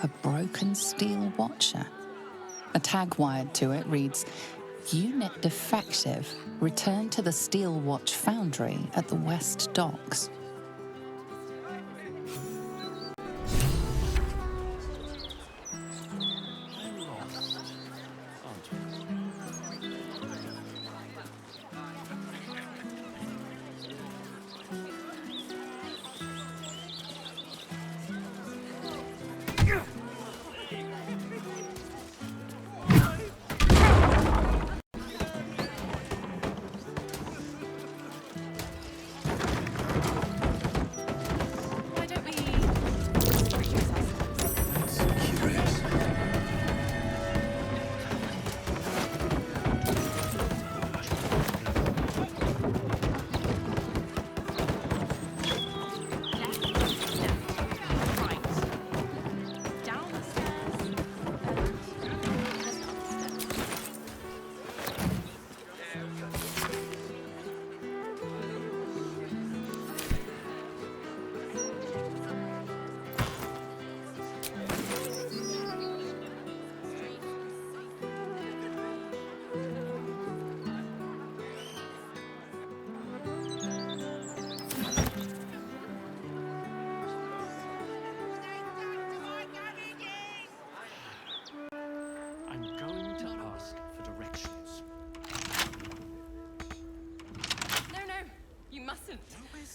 a broken steel watcher. A tag wired to it reads, "Unit defective. Return to the steel watch foundry at the West Docks."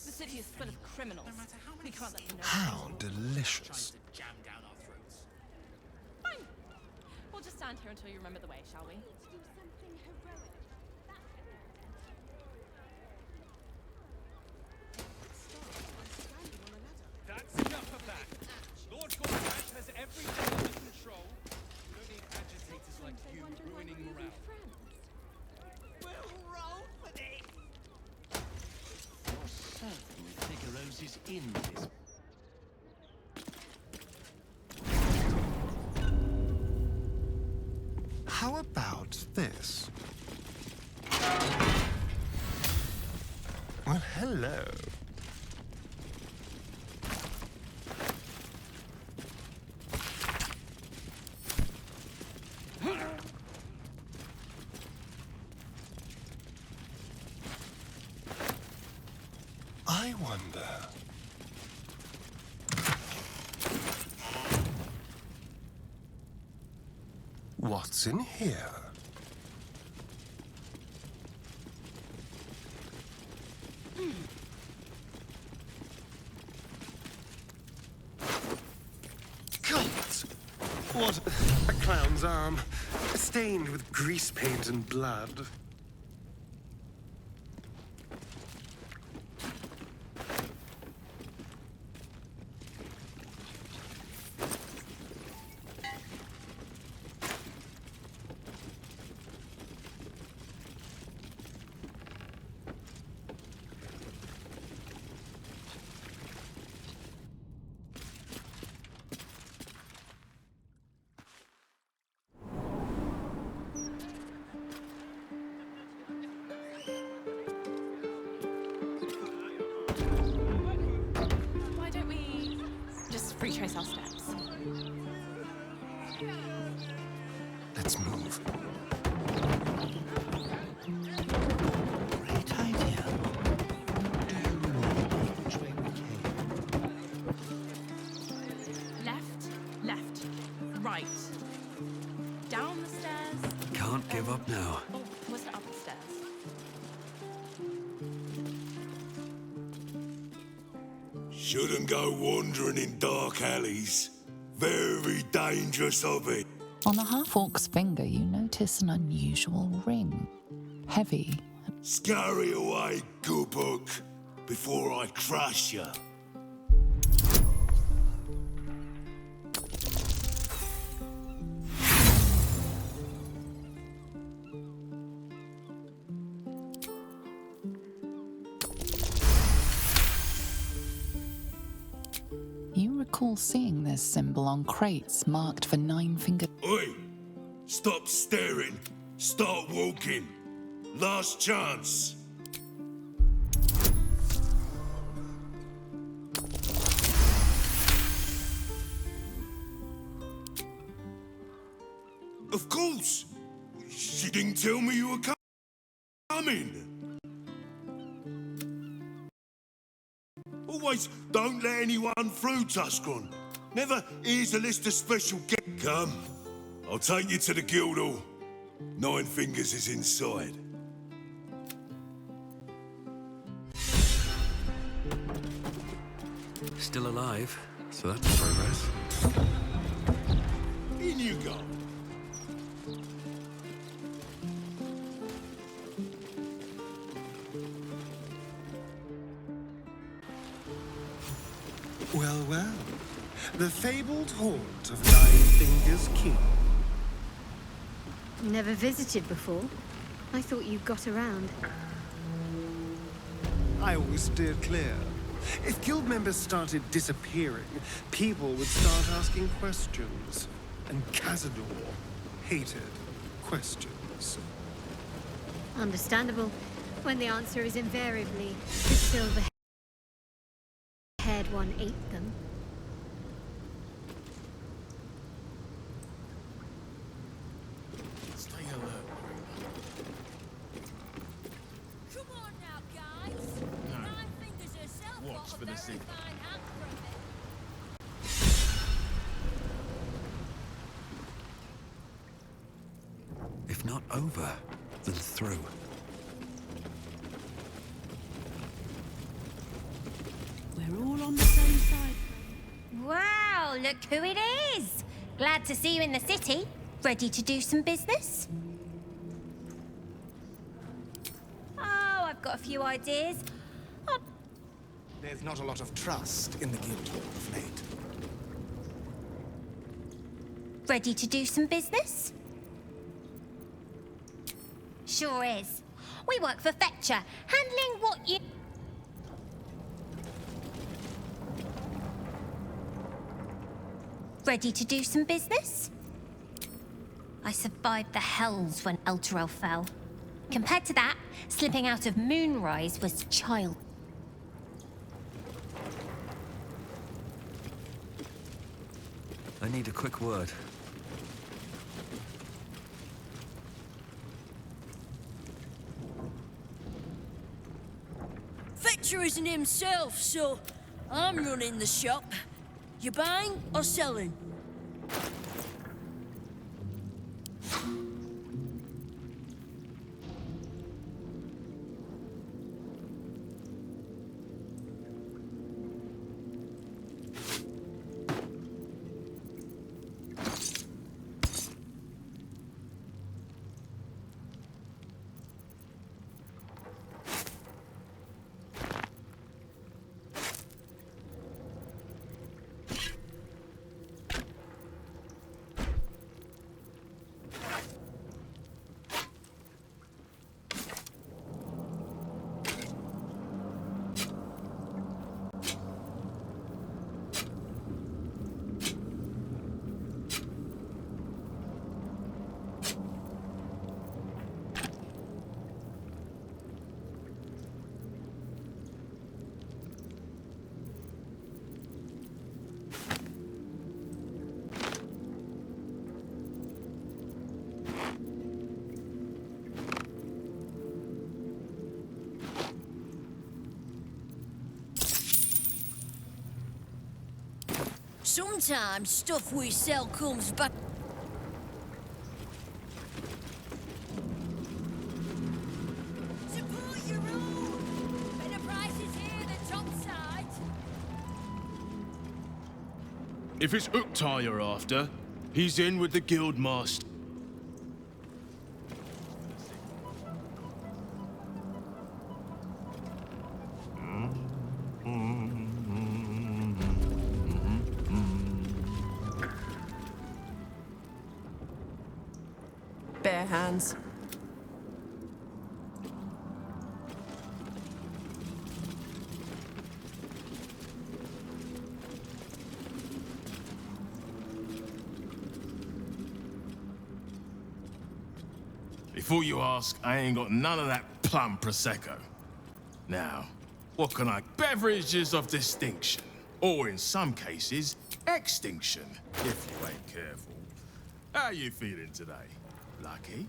The city is full of criminals. We can't let them know. How delicious. Fine. We'll just stand here until you remember the way, shall we? That's enough of that. Lord Gordon has everything under control. We don't need agitators like you ruining morale. We'll roll for this. You're certain Figaro is in this. How about this? Well, hello. I wonder. What's in here? God! What a clown's arm, stained with grease paint and blood. Why don't we just retrace our steps? Let's move. Great idea. Do you remember which way we came? Left, left, right. Down the stairs. Can't give up now. Oh, was it up the stairs? Shouldn't go wandering in dark alleys. Very dangerous of it. On the half-orc's finger, you notice an unusual ring. Heavy. Scurry away, good book, before I crush you. You recall seeing this symbol on crates marked for 9-fingered. Oi! Stop staring. Start walking. Last chance. Of course. She didn't tell me you were coming. Always don't let anyone through, Tuscron. Never here's a list of special guests. Come, I'll take you to the guild hall. Nine Fingers is inside. Still alive, so that's progress. In you go. Well, well. The fabled haunt of Nine Fingers King. Never visited before. I thought you got around. I always steered clear. If guild members started disappearing, people would start asking questions. And Cazador hated questions. Understandable, when the answer is invariably the silver-haired one ate them. Stay alert. Come on now, guys. Nine Fingers herself Watch got for a the very signal. fine hand from it. If not over, then through. We're all on the same side. Wow, look who it is! Glad to see you in the city. Ready to do some business? Oh, I've got a few ideas. There's not a lot of trust in the guild hall of late. Ready to do some business? Sure is. We work for Fetcher, handling what you... Ready to do some business? I survived the hells when Elturel fell. Compared to that, slipping out of Moonrise was child. I need a quick word. Fetcher isn't himself, so I'm running the shop. You buying or selling? Sometimes stuff we sell comes back. Support your own. Better prices here than topside. If it's Uktar you're after, he's in with the guild master. Bare hands. Before you ask, I ain't got none of that plum Prosecco. Now, what can I... Beverages of distinction. Or in some cases, extinction, if you ain't careful. How are you feeling today? Lucky?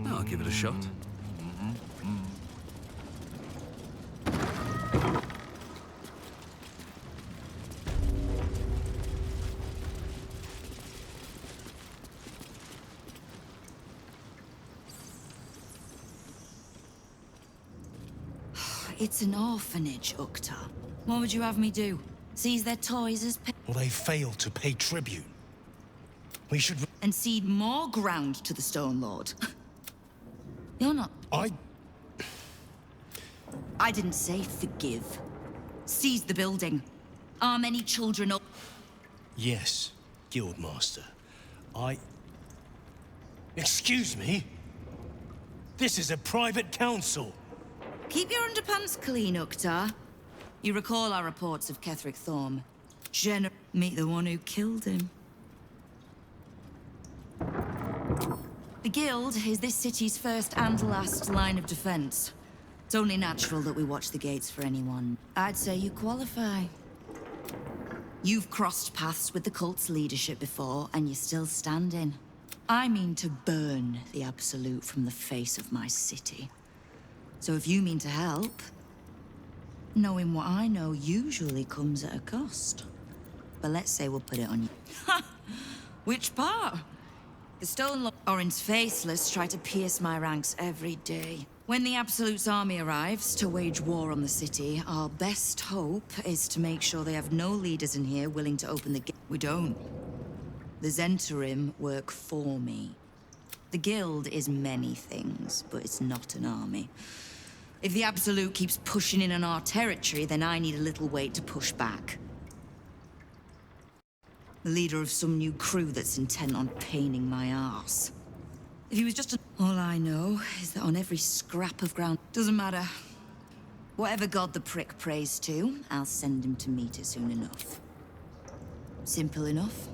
I'll give it a shot. It's an orphanage, Uktar. What would you have me do? Seize their toys as Well, they failed to pay tribute. We should... and cede more ground to the Stone Lord? You're not... I didn't say forgive. Seize the building. Arm any children up. Yes, Guildmaster. Excuse me? This is a private council. Keep your underpants clean, Uktar. You recall our reports of Ketheric Thorm. Meet the one who killed him. The Guild is this city's first and last line of defense. It's only natural that we watch the gates for anyone. I'd say you qualify. You've crossed paths with the cult's leadership before, and you're still standing. I mean to burn the Absolute from the face of my city. So if you mean to help, knowing what I know usually comes at a cost. But let's say we'll put it on you. Ha! Which part? The Stone Lord Orin's faceless try to pierce my ranks every day. When the Absolute's army arrives to wage war on the city, our best hope is to make sure they have no leaders in here willing to open the gate. We don't. The Zentarim work for me. The Guild is many things, but it's not an army. If the Absolute keeps pushing in on our territory, then I need a little weight to push back. The leader of some new crew that's intent on paining my arse. If he was just all I know is that on every scrap of ground... Doesn't matter. Whatever god the prick prays to, I'll send him to meet it soon enough. Simple enough.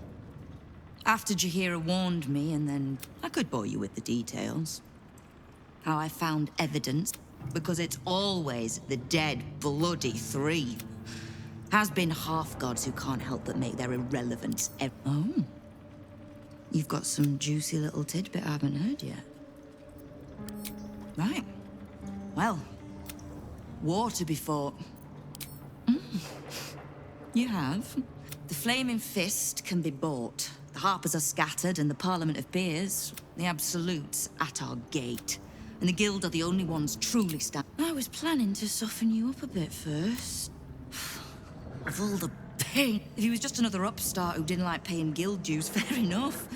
After Jaheira warned me, and then I could bore you with the details. How I found evidence, because it's always the dead, bloody three. Has been half-gods who can't help but make their irrelevance Oh. You've got some juicy little tidbit I haven't heard yet. Right. Well, war to be fought. You have. The Flaming Fist can be bought. The Harpers are scattered and the Parliament of Peers, the Absolutes, at our gate. And the Guild are the only ones truly I was planning to soften you up a bit first. Of all the pain. If he was just another upstart who didn't like paying guild dues, fair enough.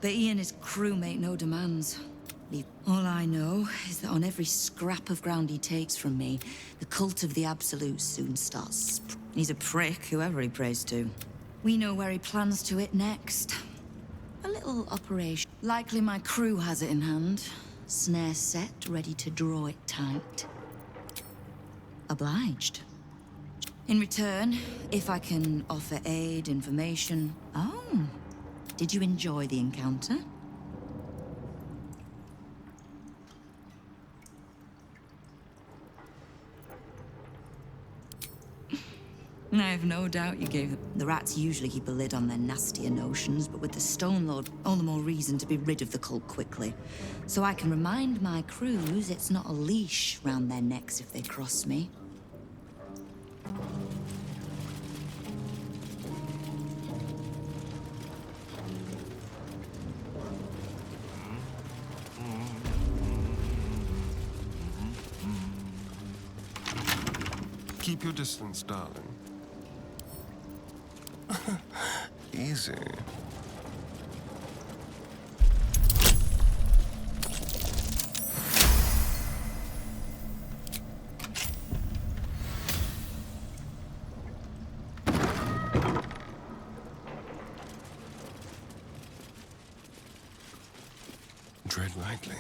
But he and his crew make no demands. All I know is that on every scrap of ground he takes from me, the cult of the Absolute soon starts. He's a prick, whoever he prays to. We know where he plans to hit next. A little operation. Likely my crew has it in hand. Snare set, ready to draw it tight. Obliged. In return, if I can offer aid, information... Oh, did you enjoy the encounter? I have no doubt you gave them. The rats usually keep a lid on their nastier notions, but with the Stone Lord, all the more reason to be rid of the cult quickly. So I can remind my crews it's not a leash round their necks if they cross me. Keep your distance, darling. Easy. Tread lightly.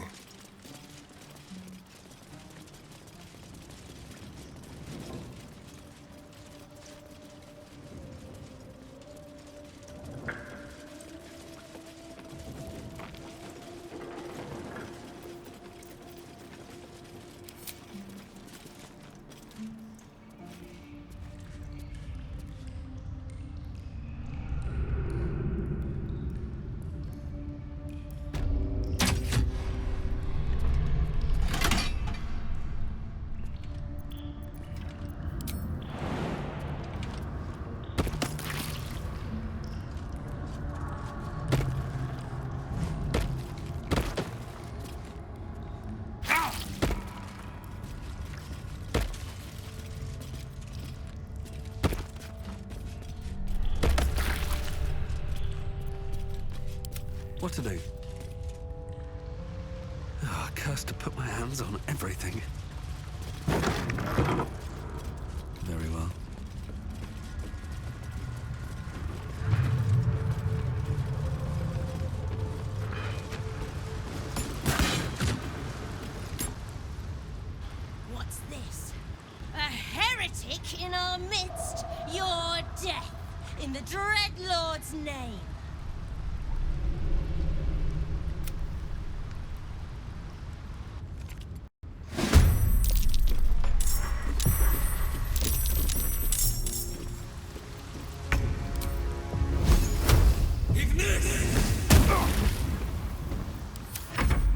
What to do? Oh, cursed to put my hands on everything. Very well. What's this? A heretic in our midst? Your death, in the Dreadlord's name.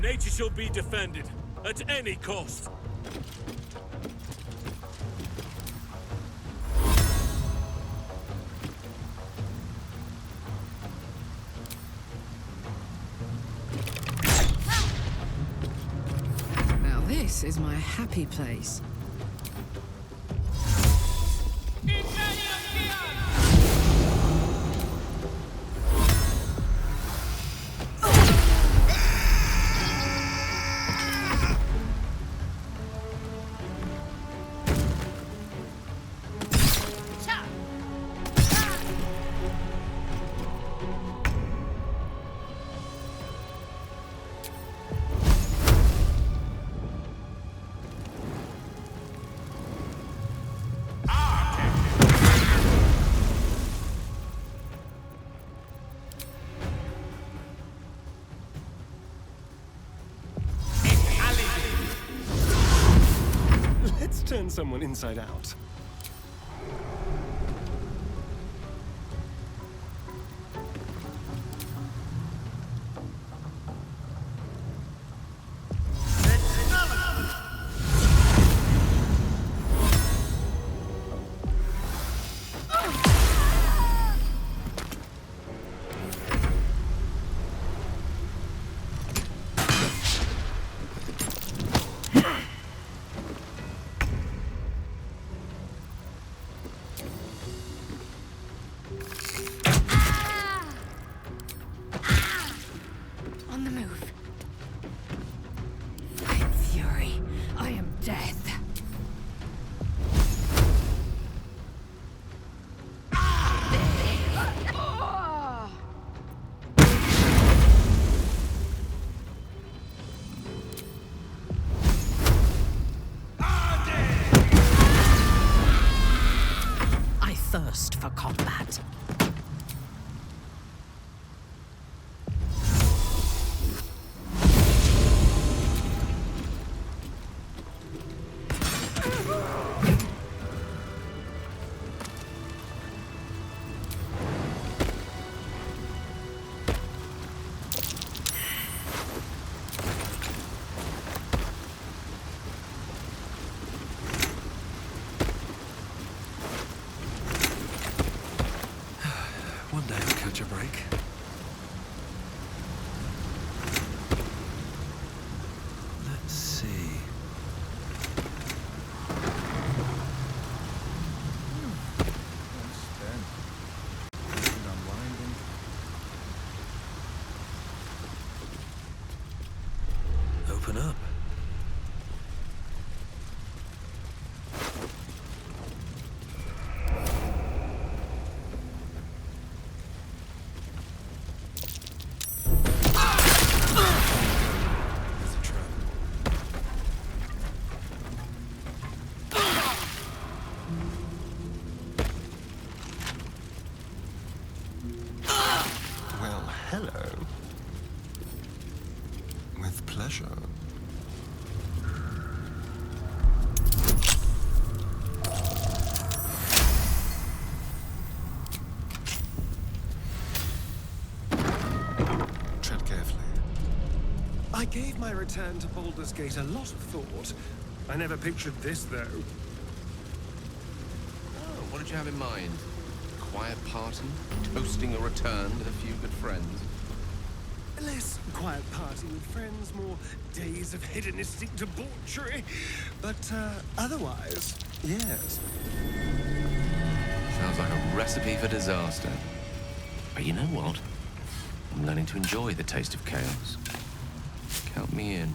Nature shall be defended, at any cost. Now this is my happy place. Let's turn someone inside out. On the move. I am fury. I am death. I thirst for combat. One day I'll catch a break. Let's see. Open up. Well, hello. With pleasure. Tread carefully. I gave my return to Baldur's Gate a lot of thought. I never pictured this, though. Oh, what did you have in mind? Quiet party? Toasting a return with a few good friends? Less quiet party with friends, more days of hedonistic debauchery. But otherwise, yes. Sounds like a recipe for disaster. But you know what? I'm learning to enjoy the taste of chaos. Count me in.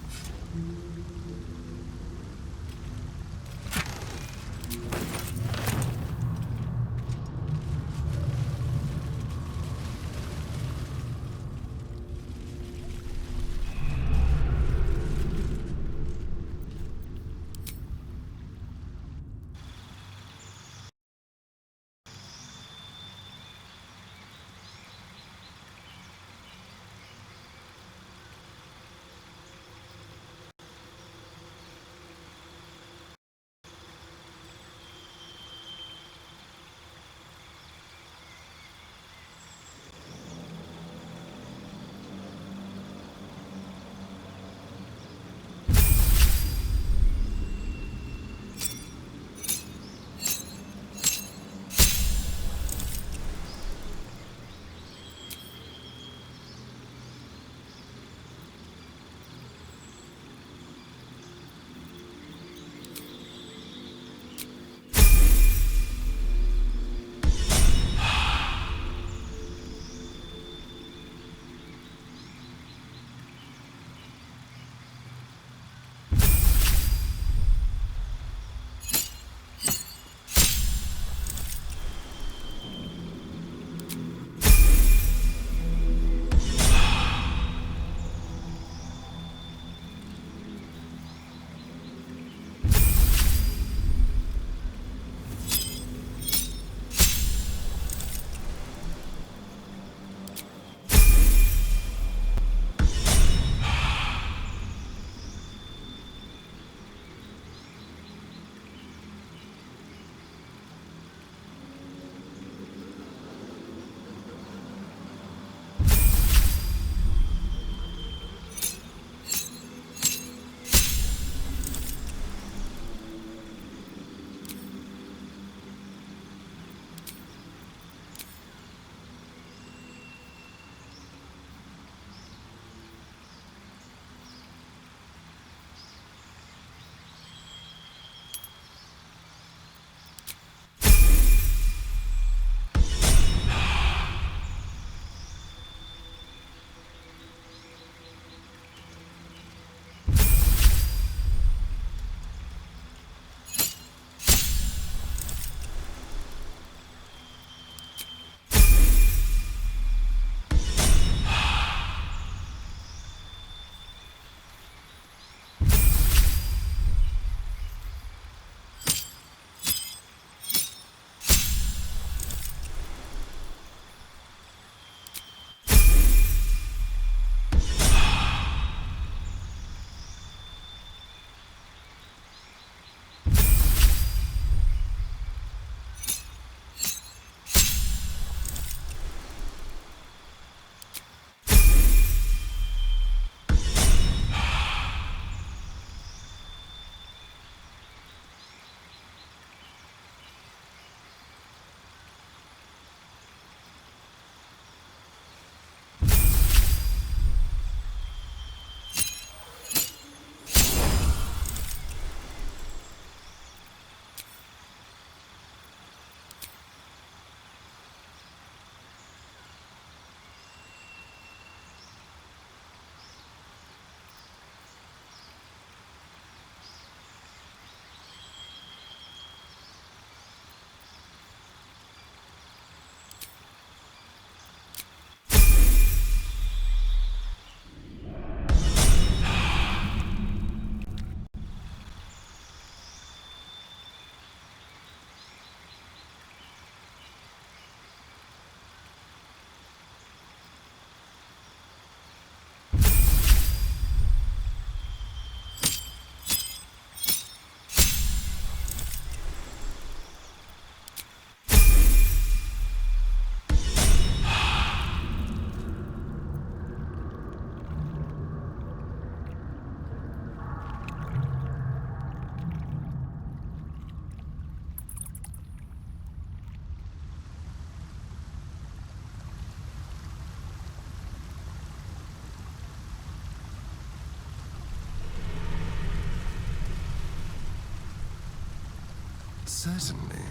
Certainly.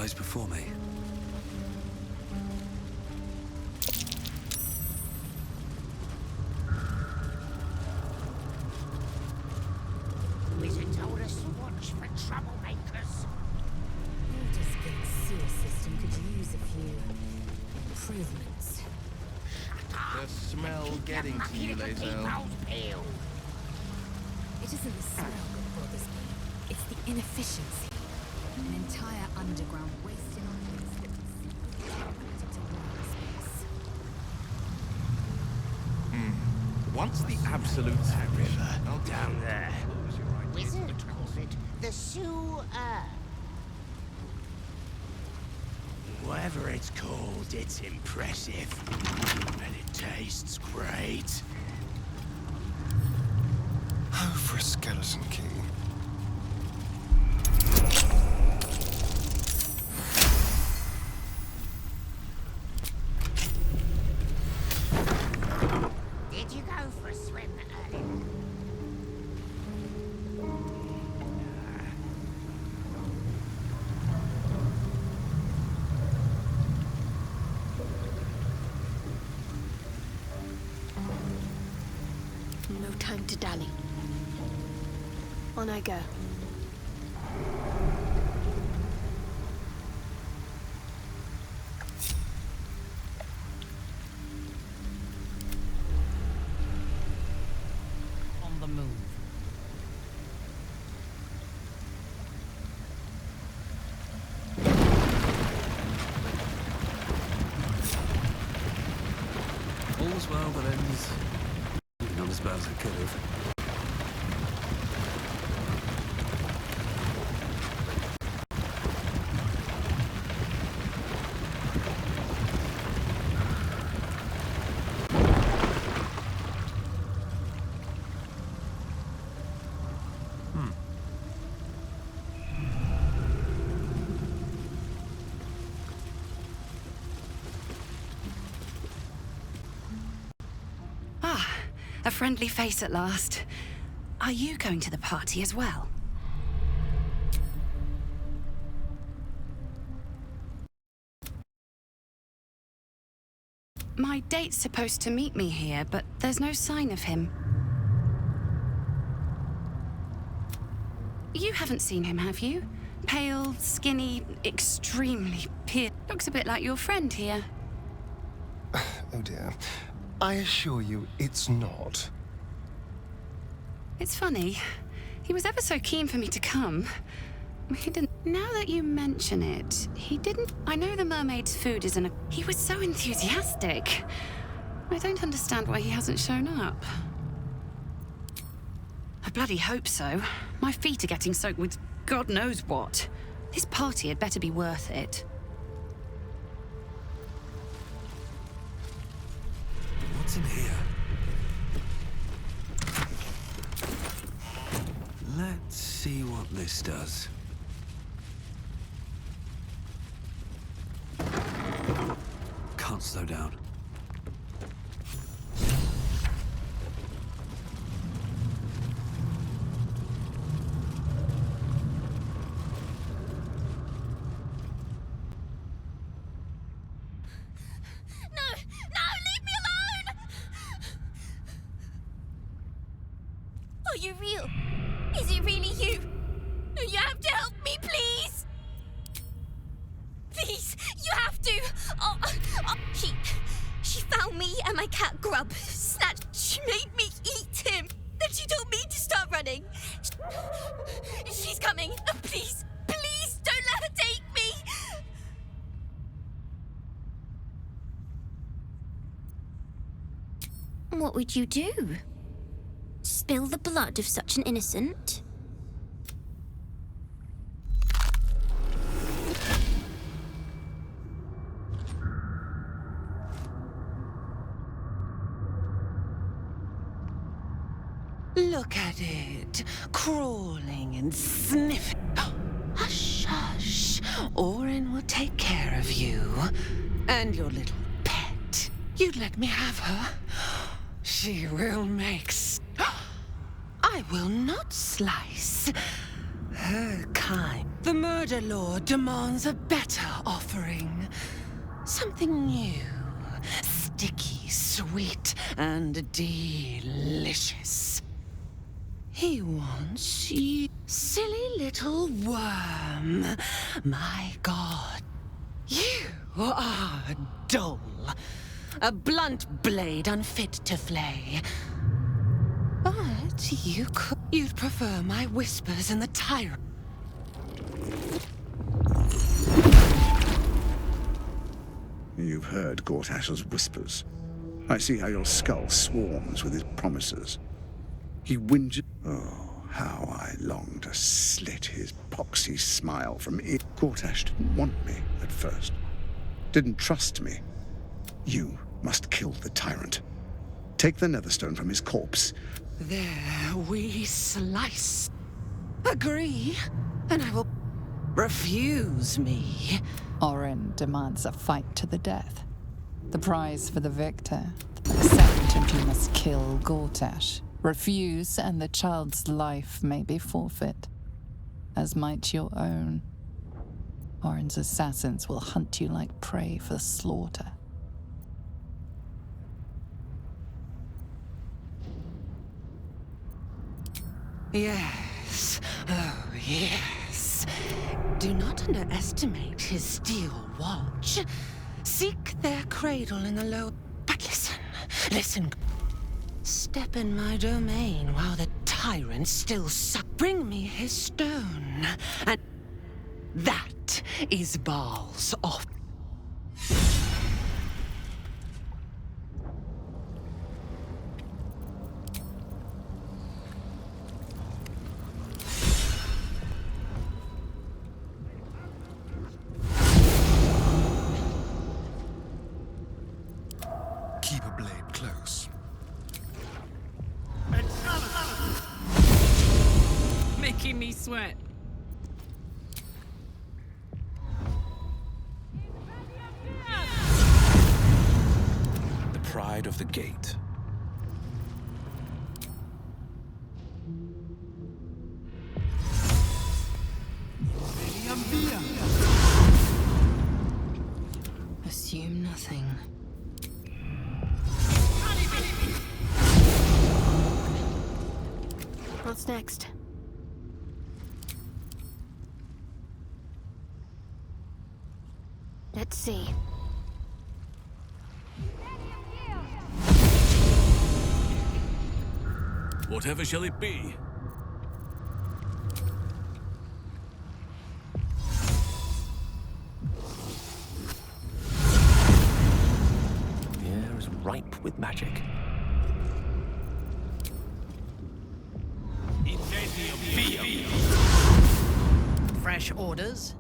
lies before me. Wizard told us to watch for troublemakers. Baldur's Gate's sewer system could use a few improvements. The smell getting to you, Lae'zel. It isn't the smell that bothers me. It's the inefficiency. An entire underground wasting on things that connected to one space. Once the absolute river. Down there. Wizard calls it the sewer. Whatever it's called, it's impressive. And it tastes great. Oh, for a skeleton key. Did you go for a swim earlier? No time to dally. On I go. On the move. All's well that ends. Not as bad as it could have. A friendly face at last. Are you going to the party as well? My date's supposed to meet me here, but there's no sign of him. You haven't seen him, have you? Pale, skinny, extremely pale. Looks a bit like your friend here. Oh dear. I assure you, it's not. It's funny. He was ever so keen for me to come. He didn't. Now that you mention it, he didn't. I know the mermaid's food isn't a. He was so enthusiastic. I don't understand why he hasn't shown up. I bloody hope so. My feet are getting soaked with God knows what. This party had better be worth it. What's in here? Let's see what this does. Can't slow down. Are you real? Is it really you? You have to help me, please! Please, you have to! She found me and my cat Grub. Snatched. She made me eat him. Then she told me to start running. She's coming. Please, please, don't let her take me! What would you do? Spill the blood of such an innocent? Look at it, crawling and sniffing. Hush, hush. Orin will take care of you. And your little pet. You'd let me have her? She will make... I will not slice. her kind. The murder lord demands a better offering. Something new, sticky, sweet, and delicious. He wants you, silly little worm. My God, you are dull. A blunt blade unfit to flay. But you'd prefer my whispers and the tyrant. You've heard Gortash's whispers. I see how your skull swarms with his promises. He whinges. Oh, how I long to slit his poxy smile from ear. Gortash didn't want me at first. Didn't trust me. You must kill the tyrant. Take the Netherstone from his corpse. There we slice. Agree, and I will refuse me. Orin demands a fight to the death. The prize for the victor. Accept and you must kill Gortash. Refuse and the child's life may be forfeit, as might your own. Orin's assassins will hunt you like prey for slaughter. Yes, oh yes. Do not underestimate his steel watch. Seek their cradle in the low... But listen. Step in my domain while the tyrant still bring me his stone. And that is Baal's off. Keep a blade close. Making me sweat. The pride of the gate. Assume nothing. What's next? Let's see. Whatever shall it be? The air is ripe with magic. Fresh orders?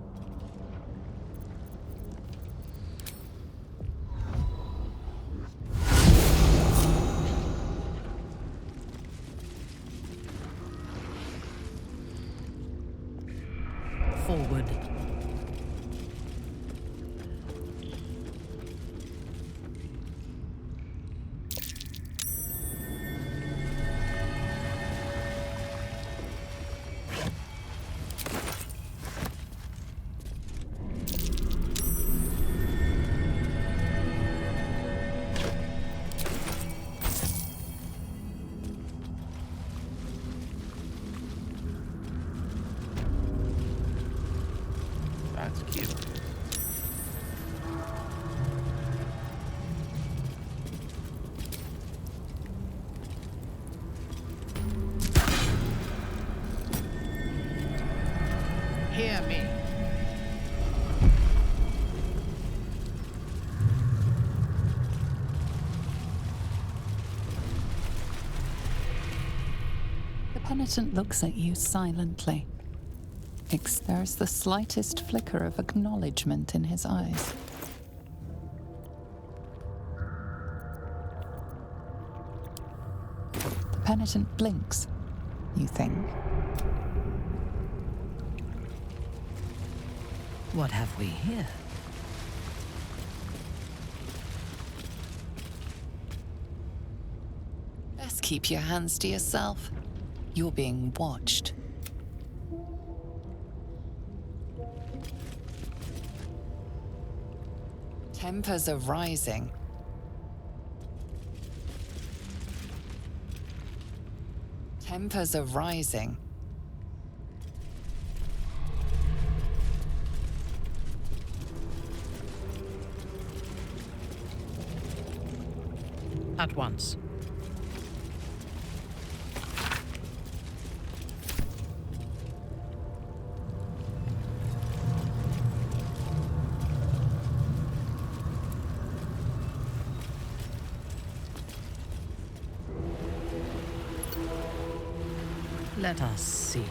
Forward. That's cute. Hear me. The penitent looks at you silently. There's the slightest flicker of acknowledgement in his eyes. The penitent blinks, you think. What have we here? Best keep your hands to yourself. You're being watched. Tempers are rising. Tempers are rising. At once. Let us see.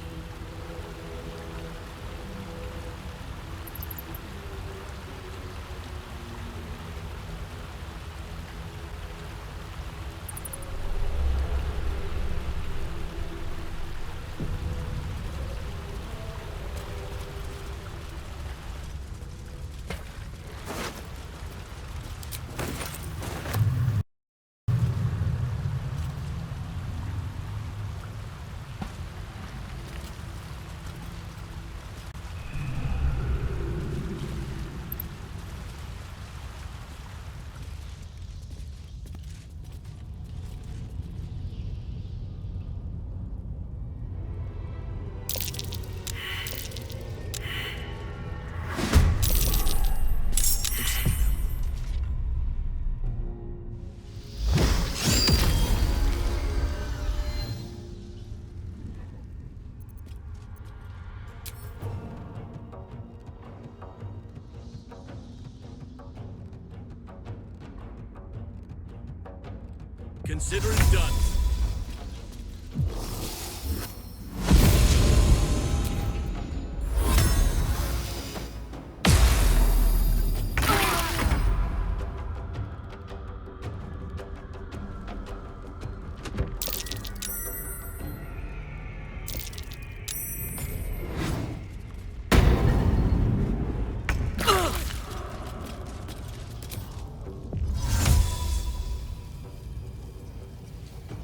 Consider it done.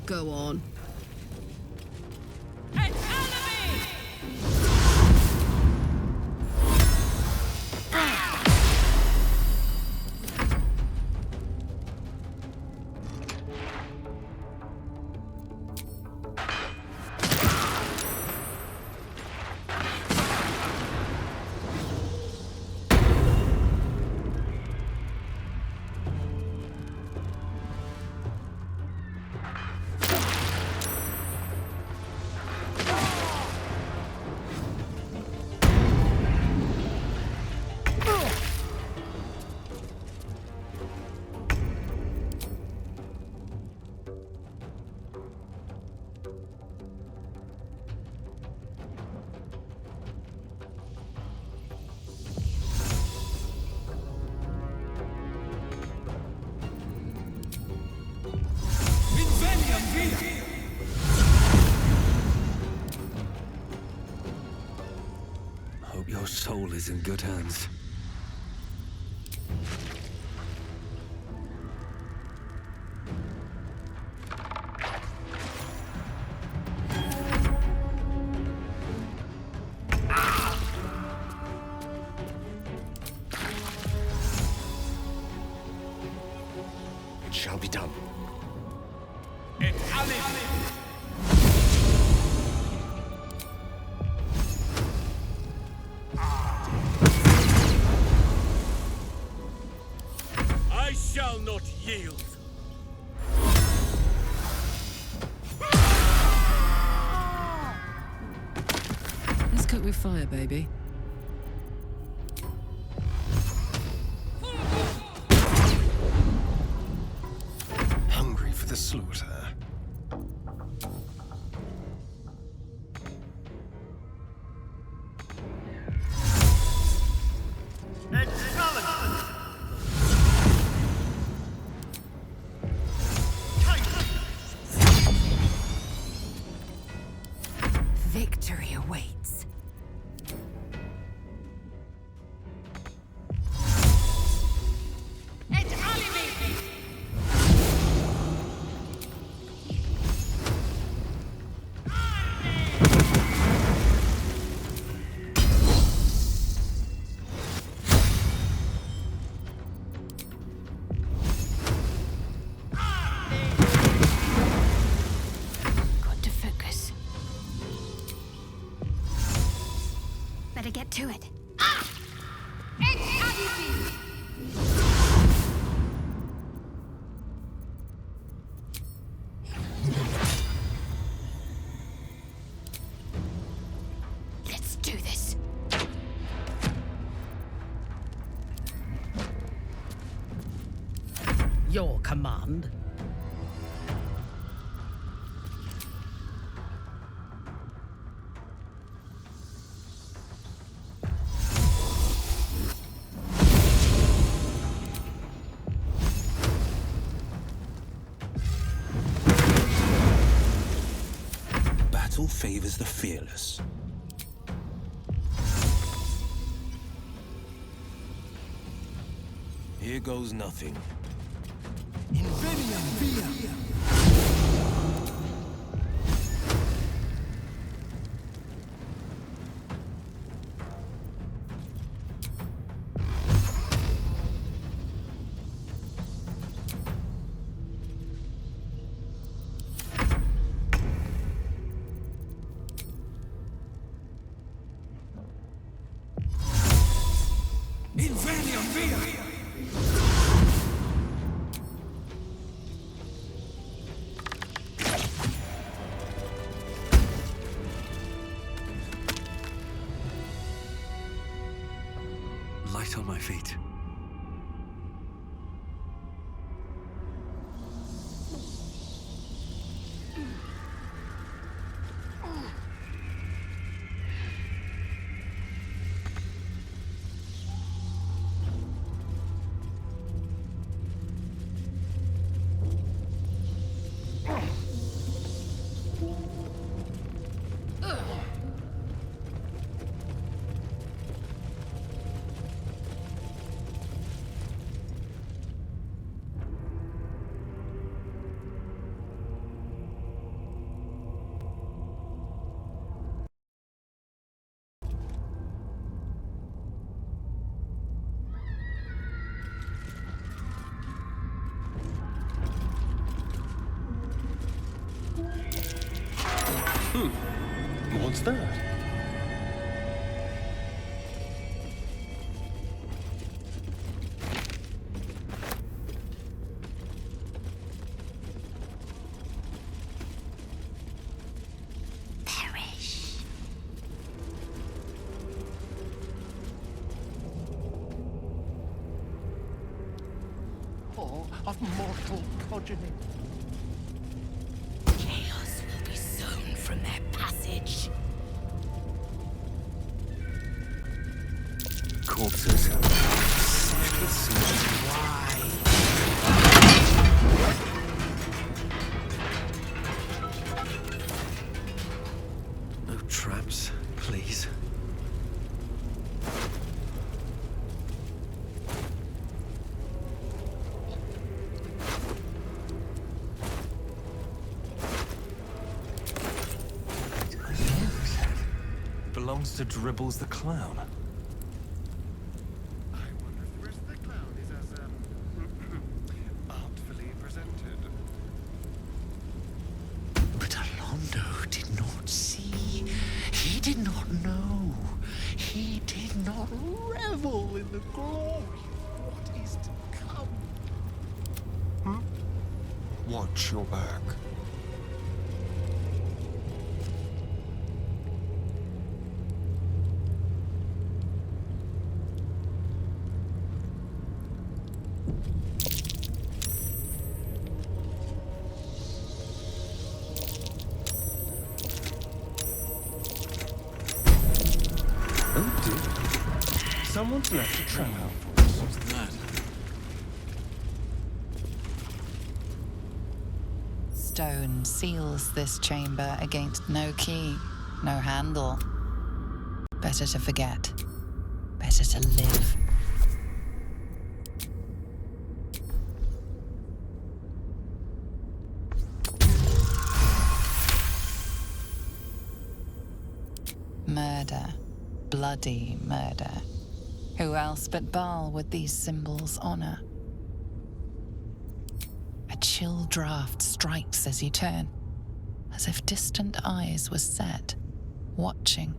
Go on. Hope your soul is in good hands. It shall be done. I shall not yield. Let's cook with fire, baby. Hungry for the slaughter. Victory awaits. Better get to it. Let's do this. Your command. Battle favors the fearless. Here goes nothing. Light on my feet. What's that? Perish. Or of mortal progeny. Chaos will be sown from their passage. Corpses. No traps, please. Belongs to Dribbles the Clown. Artfully presented. But Alondo did not see. He did not know. He did not revel in the glory of what is to come. Watch your back. Oh dear. Someone's left a trap out for us. What's that? Stone seals this chamber against no key, no handle. Better to forget. Better to live. Murder. Bloody murder. Who else but Baal would these symbols honor? A chill draft strikes as you turn, as if distant eyes were set, watching.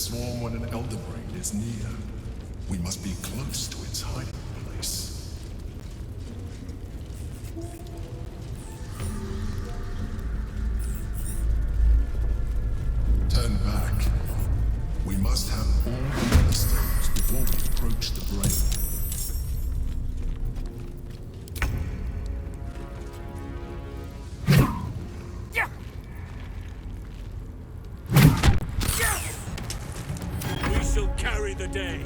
swarm when an elder brain is near. We must be close to its hiding place. Turn back. We must have all the milestones before we approach the brain. We shall carry the day.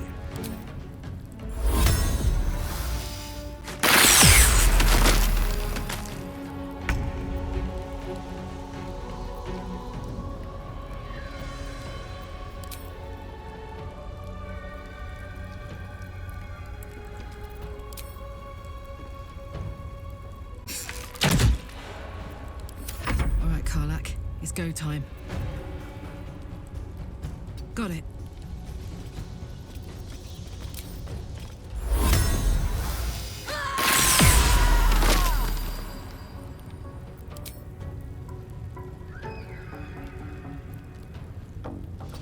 All right, Karlak. It's go time. Got it.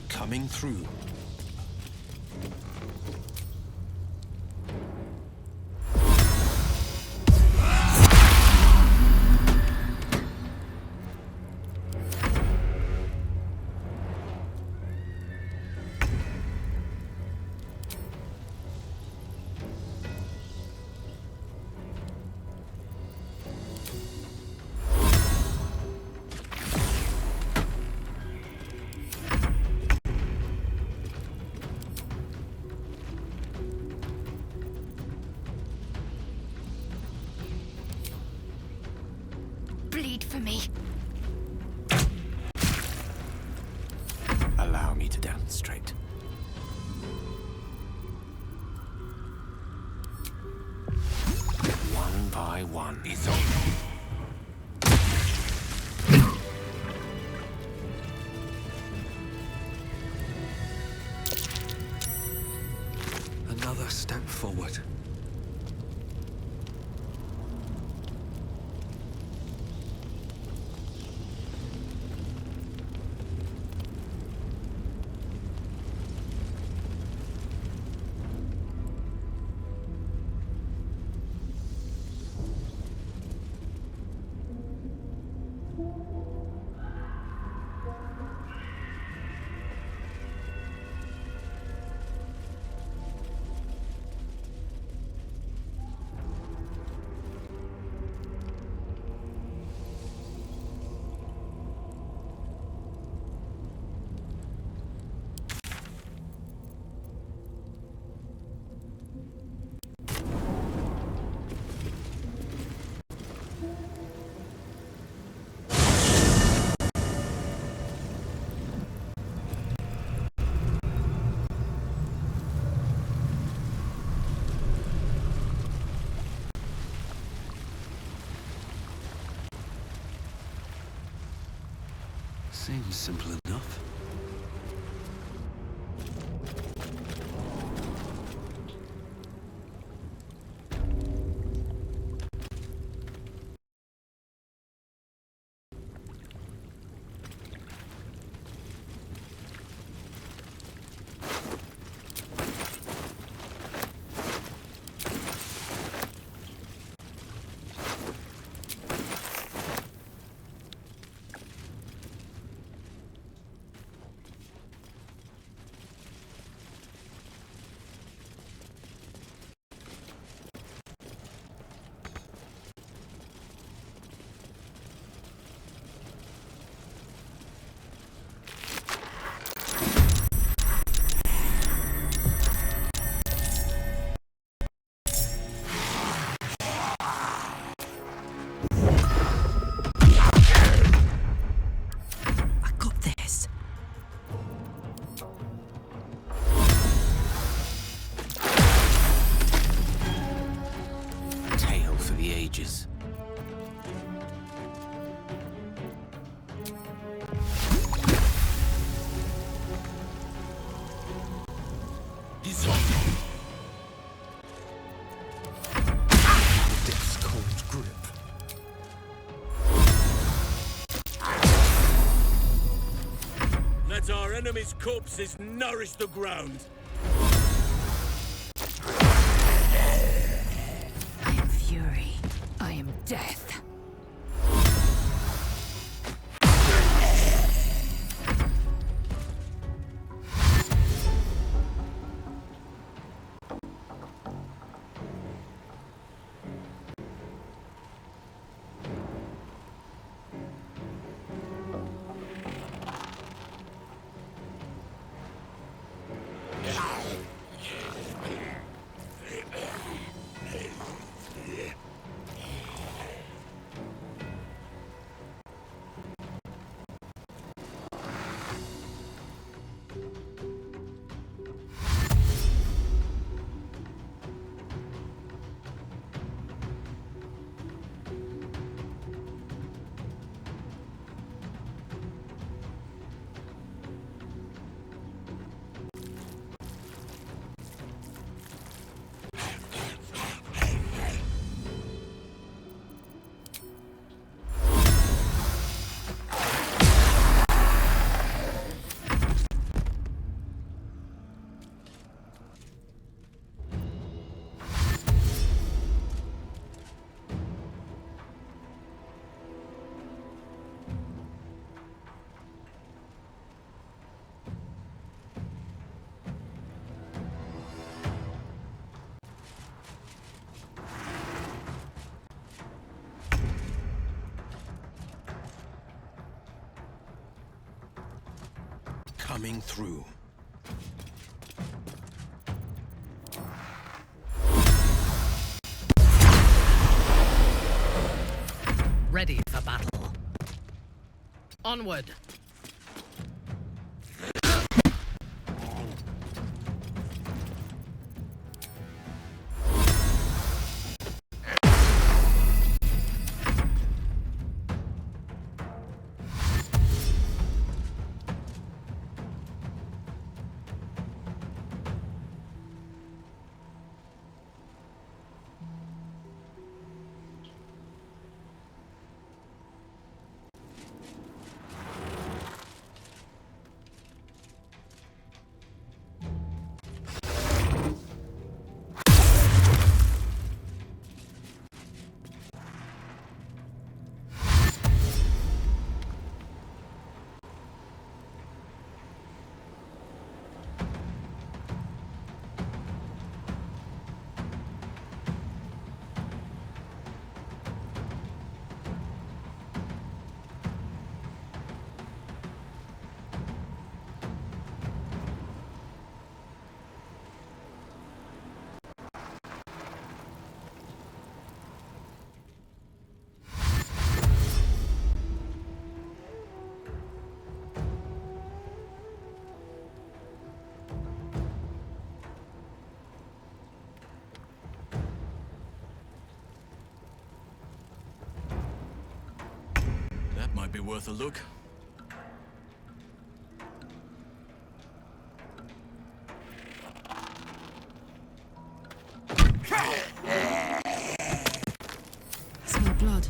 Coming through. Bleed for me. Allow me to demonstrate. One by one is over. Another step forward. Seems simple enough. enemy's corpses nourish the ground. I am fury. I am death. Coming through. Ready for battle. Onward. Might be worth a look. Smell blood.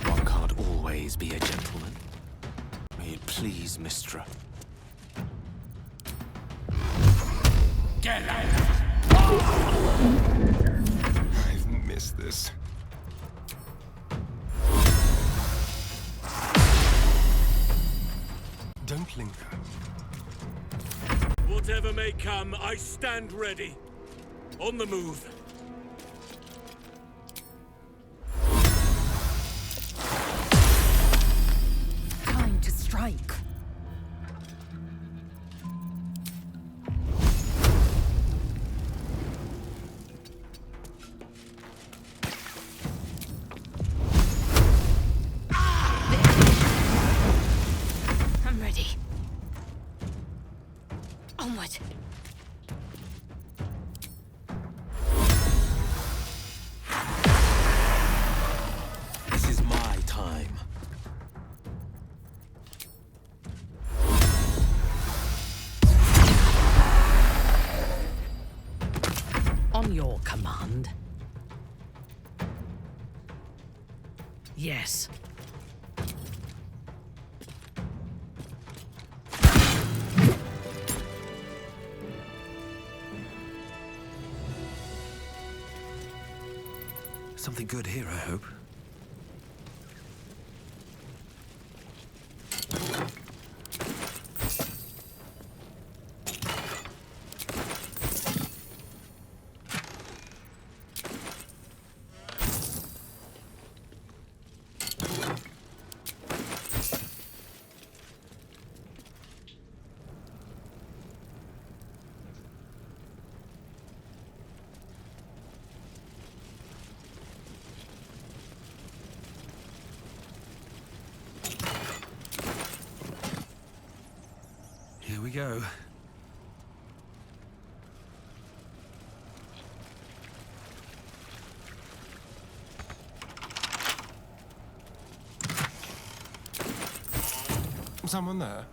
One can't always be a gentleman. May it please, Mistra. Get out! I've missed this. Don't linger. Whatever may come, I stand ready. On the move. Time to strike. I'm ready. Onward. This is my time. On your command. Yes. Something good here, I hope. Here we go. Someone there?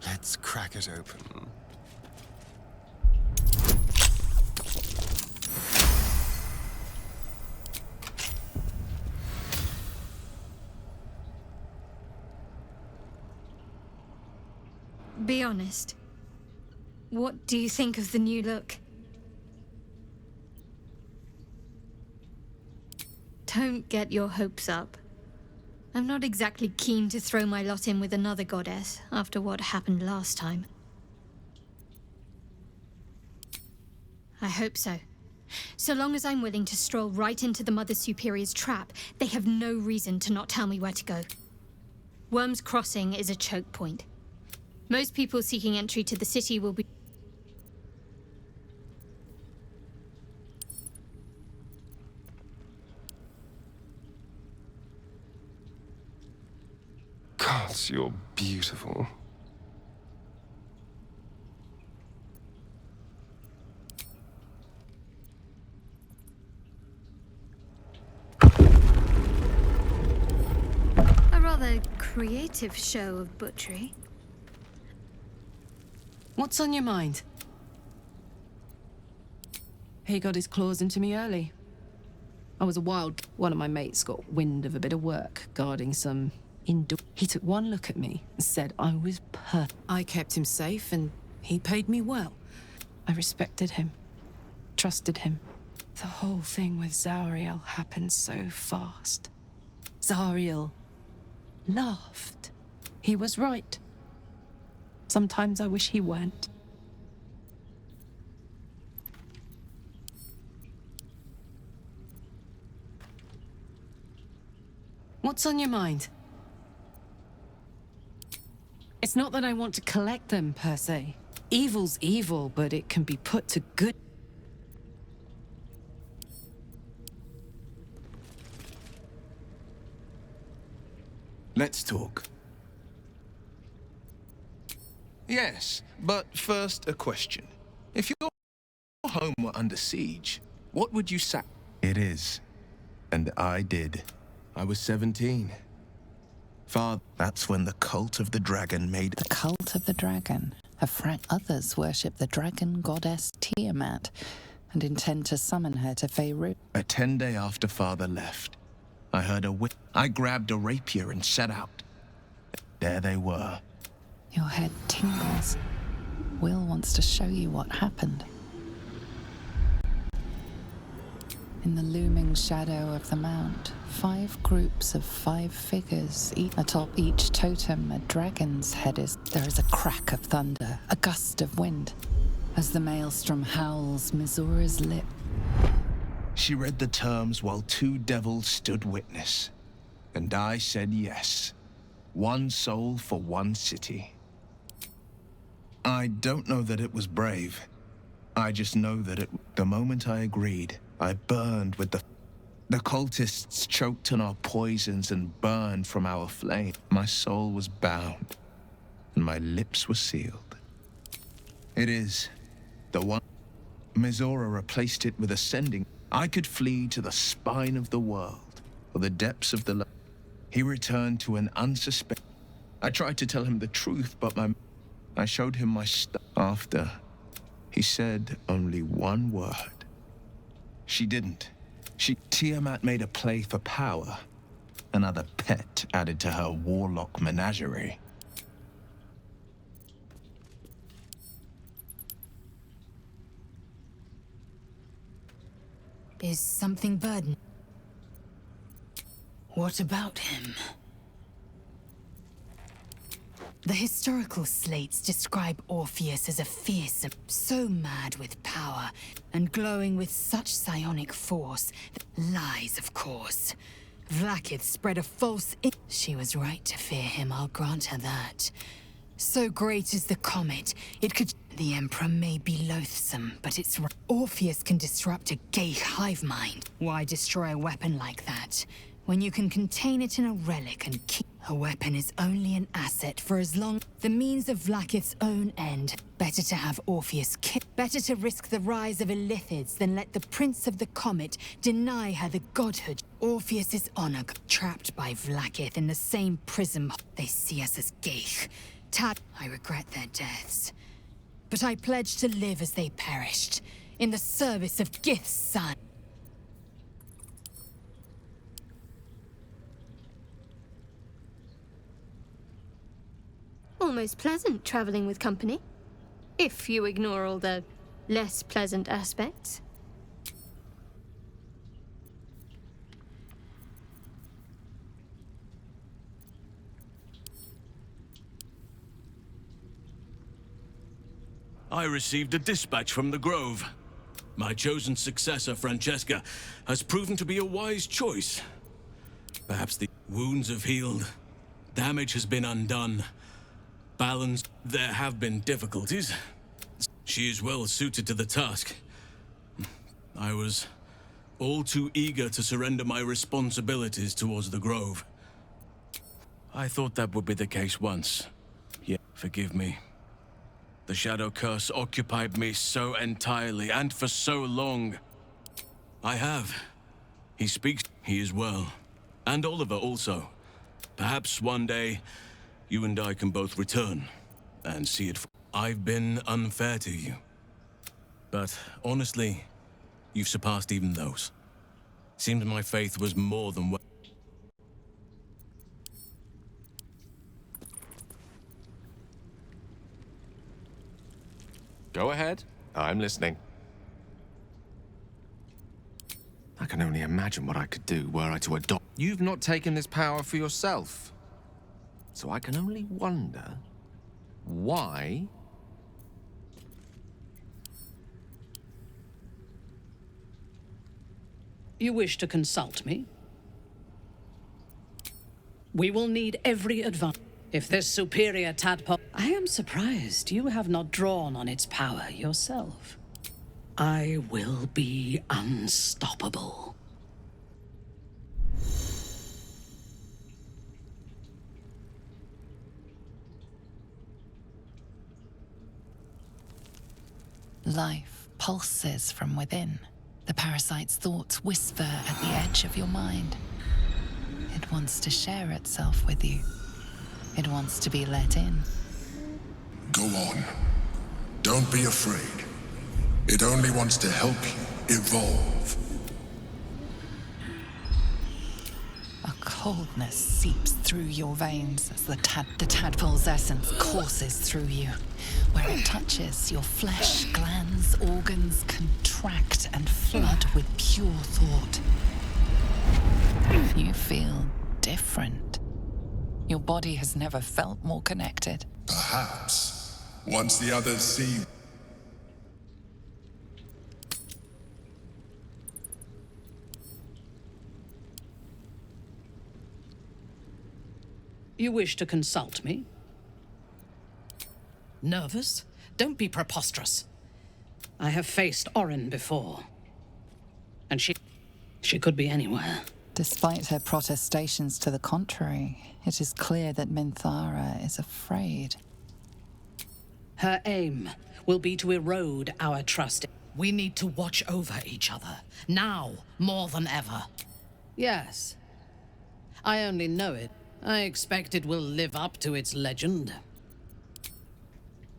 Let's crack it open. Be honest. What do you think of the new look? Don't get your hopes up. I'm not exactly keen to throw my lot in with another goddess after what happened last time. I hope so. So long as I'm willing to stroll right into the Mother Superior's trap, they have no reason to not tell me where to go. Worm's Crossing is a choke point. Most people seeking entry to the city will be... God, you're beautiful. A rather creative show of butchery. What's on your mind? He got his claws into me early. I was a wild... One of my mates got wind of a bit of work guarding some indoor... He took one look at me and said I was I kept him safe and he paid me well. I respected him, trusted him. The whole thing with Zariel happened so fast. Zariel laughed. He was right. Sometimes I wish he weren't. What's on your mind? It's not that I want to collect them, per se. Evil's evil, but it can be put to good. Let's talk. Yes, but first a question. If your home were under siege, what would you say? It is. And I did. I was 17. That's when the cult of the dragon made... The cult of the dragon. Others worship the dragon goddess Tiamat and intend to summon her to Faerû. A 10-day after Father left, I heard a I grabbed a rapier and set out. There they were. Your head tingles. Will wants to show you what happened. In the looming shadow of the mount, 5 groups of 5 figures. Atop each totem, a dragon's head is. There is a crack of thunder, a gust of wind. As the maelstrom howls, Mizura's lip. She read the terms while 2 devils stood witness. And I said yes. 1 soul for 1 city. I don't know that it was brave. I just know that the moment I agreed, I burned with the cultists choked on our poisons and burned from our flame. My soul was bound, and my lips were sealed. It is the one. Mizora replaced it with ascending. I could flee to the spine of the world, or the depths of the... He returned to an unsuspected... I tried to tell him the truth, but I showed him my stuff. After, he said only one word. She didn't. Tiamat made a play for power. Another pet added to her warlock menagerie. Is something burden? What about him? The historical slates describe Orpheus as a fearsome, so mad with power, and glowing with such psionic force. Lies, of course. Vlaakith spread a false She was right to fear him, I'll grant her that. So great is the comet, it could... The Emperor may be loathsome, but it's... Orpheus can disrupt a gay hive mind. Why destroy a weapon like that, when you can contain it in a relic and keep... A weapon is only an asset for as long... The means of Vlaakith's own end. Better to have Orpheus killed. Better to risk the rise of Illithids than let the Prince of the Comet deny her the godhood. Orpheus's honor trapped by Vlaakith in the same prism. They see us as Geich. I regret their deaths. But I pledge to live as they perished, in the service of Gith's son. Almost pleasant traveling with company, if you ignore all the less pleasant aspects. I received a dispatch from the Grove. My chosen successor, Francesca, has proven to be a wise choice. Perhaps the wounds have healed, damage has been undone, balance. There have been difficulties. She is well suited to the task. I was all too eager to surrender my responsibilities towards the Grove. I thought that would be the case once. Yeah, forgive me. The Shadow Curse occupied me so entirely, and for so long. I have. He speaks. He is well. And Oliver also. Perhaps one day, you and I can both return and see it. I've been unfair to you. But honestly, you've surpassed even those. Seems my faith was more than what. Go ahead. I'm listening. I can only imagine what I could do were I to adopt. You've not taken this power for yourself. So I can only wonder why. You wish to consult me? We will need every advance. If this superior tadpole... I am surprised you have not drawn on its power yourself. I will be unstoppable. Life pulses from within. The parasite's thoughts whisper at the edge of your mind. It wants to share itself with you. It wants to be let in. Go on. Don't be afraid. It only wants to help you evolve. A coldness seeps through your veins as the tadpole's essence courses through you. Where it touches, your flesh, glands, organs contract and flood with pure thought. You feel different. Your body has never felt more connected. Perhaps, once the others see... You wish to consult me? Nervous? Don't be preposterous. I have faced Orin before. And she could be anywhere. Despite her protestations to the contrary, it is clear that Minthara is afraid. Her aim will be to erode our trust. We need to watch over each other, now more than ever. Yes. I only know it. I expect it will live up to its legend.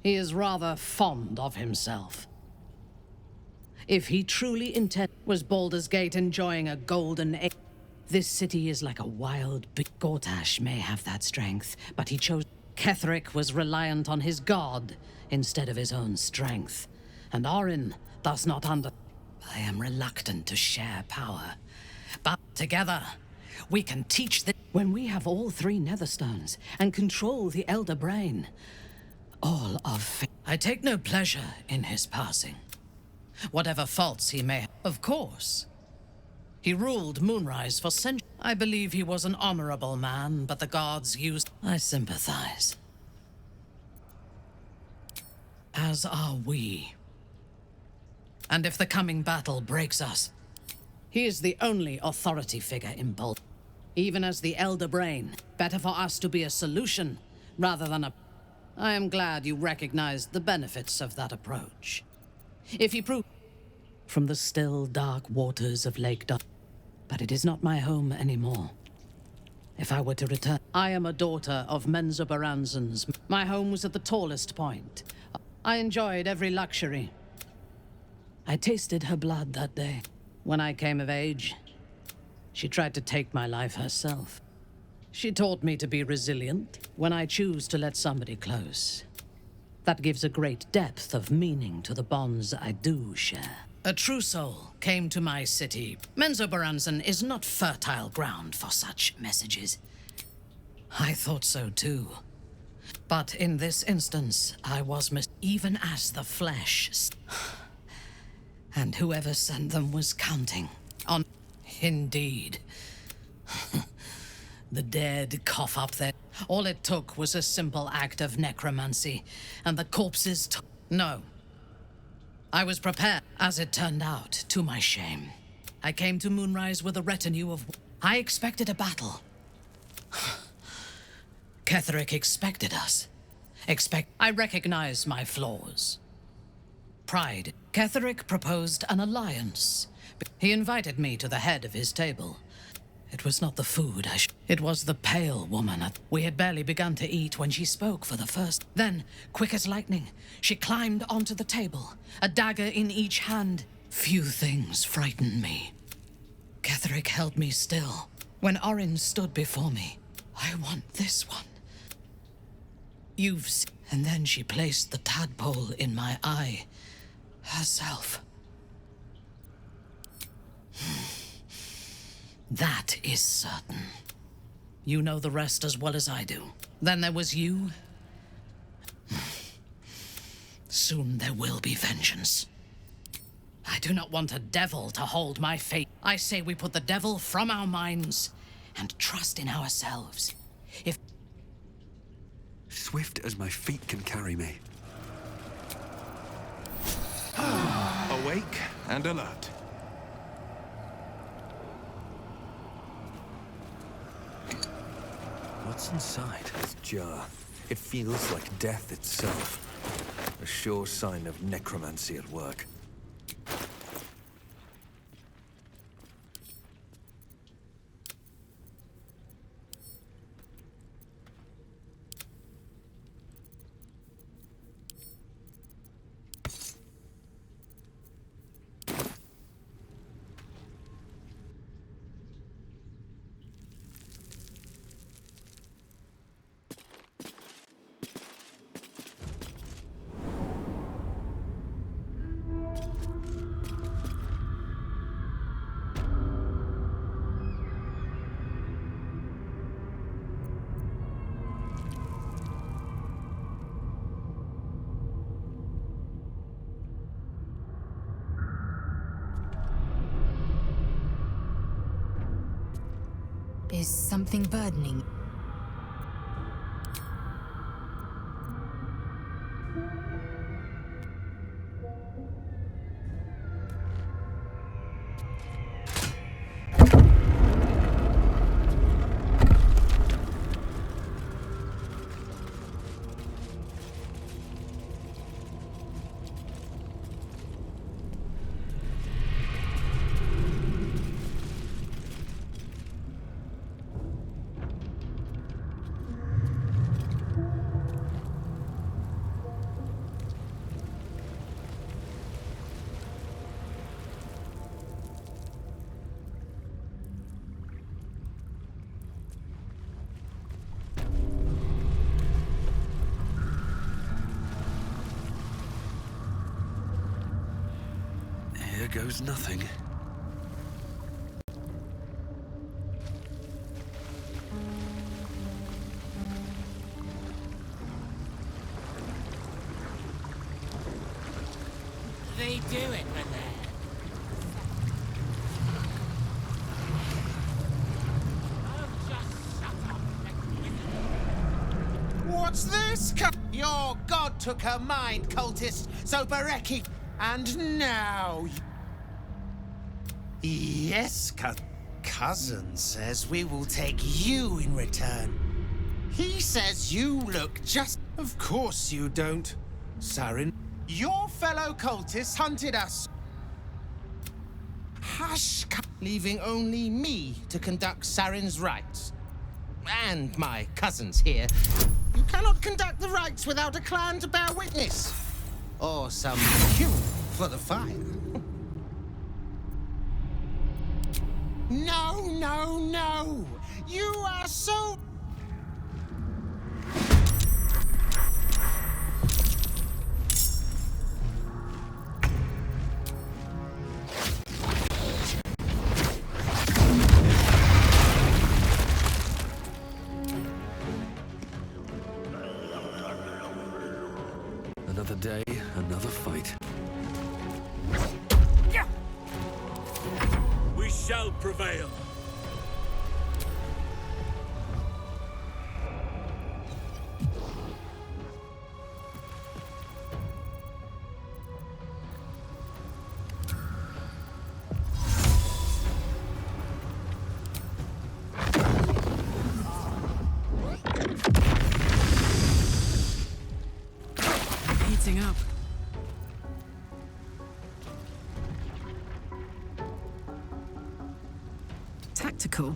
He is rather fond of himself. If he truly was Baldur's Gate enjoying a golden age? This city is like a wild Gortash may have that strength, but he chose... Ketheric was reliant on his god instead of his own strength. And Orin does not I am reluctant to share power. But together, we can teach the... When we have all 3 Netherstones and control the Elder Brain, all of... I take no pleasure in his passing. Whatever faults he may have. Of course. He ruled Moonrise for centuries. I believe he was an honorable man, but the gods used... I sympathize. As are we. And if the coming battle breaks us, he is the only authority figure in Baldur. Even as the Elder Brain, better for us to be a solution rather than a... I am glad you recognized the benefits of that approach. If you prove... From the still, dark waters of Lake Dark. But it is not my home anymore. If I were to return... I am a daughter of Menzoberranzan's. My home was at the tallest point. I enjoyed every luxury. I tasted her blood that day. When I came of age, she tried to take my life herself. She taught me to be resilient when I choose to let somebody close. That gives a great depth of meaning to the bonds I do share. A true soul came to my city. Menzoberranzan is not fertile ground for such messages. I thought so too. But in this instance, I was even as the flesh. And whoever sent them was counting on... Indeed. The dead cough up there. All it took was a simple act of necromancy, and the corpses took... No. I was prepared, as it turned out, to my shame. I came to Moonrise with a retinue of... I expected a battle. Ketheric expected us. I recognize my flaws. Pride. Ketheric proposed an alliance. He invited me to the head of his table. It was not the food it was the pale woman. We had barely begun to eat when she spoke for the first. Then, quick as lightning, she climbed onto the table, a dagger in each hand. Few things frightened me. Ketheric held me still. When Orin stood before me, I want this one. And then she placed the tadpole in my eye. Herself. That is certain. You know the rest as well as I do. Then there was you. Soon there will be vengeance. I do not want a devil to hold my fate. I say we put the devil from our minds and trust in ourselves. If... Swift as my feet can carry me. Awake and alert. What's inside this jar? It feels like death itself. A sure sign of necromancy at work. Is something burdening? Here goes nothing. They do it when they're... What's this? Your god took her mind, cultist, so Bereki. And now... Yes, cousin says we will take you in return. He says you look just... Of course you don't, Sarin. Your fellow cultists hunted us. Hush, leaving only me to conduct Sarin's rites. And my cousins here. You cannot conduct the rites without a clan to bear witness. Or some fuel for the fire. No, no, no! You are so... Another day, another fight. We shall prevail. Heating up. Tactical.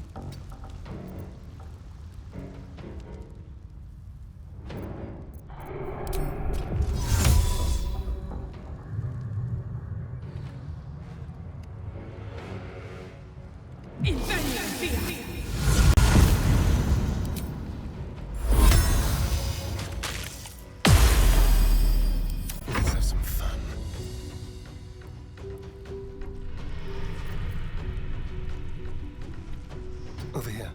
Let's have some fun. Over here.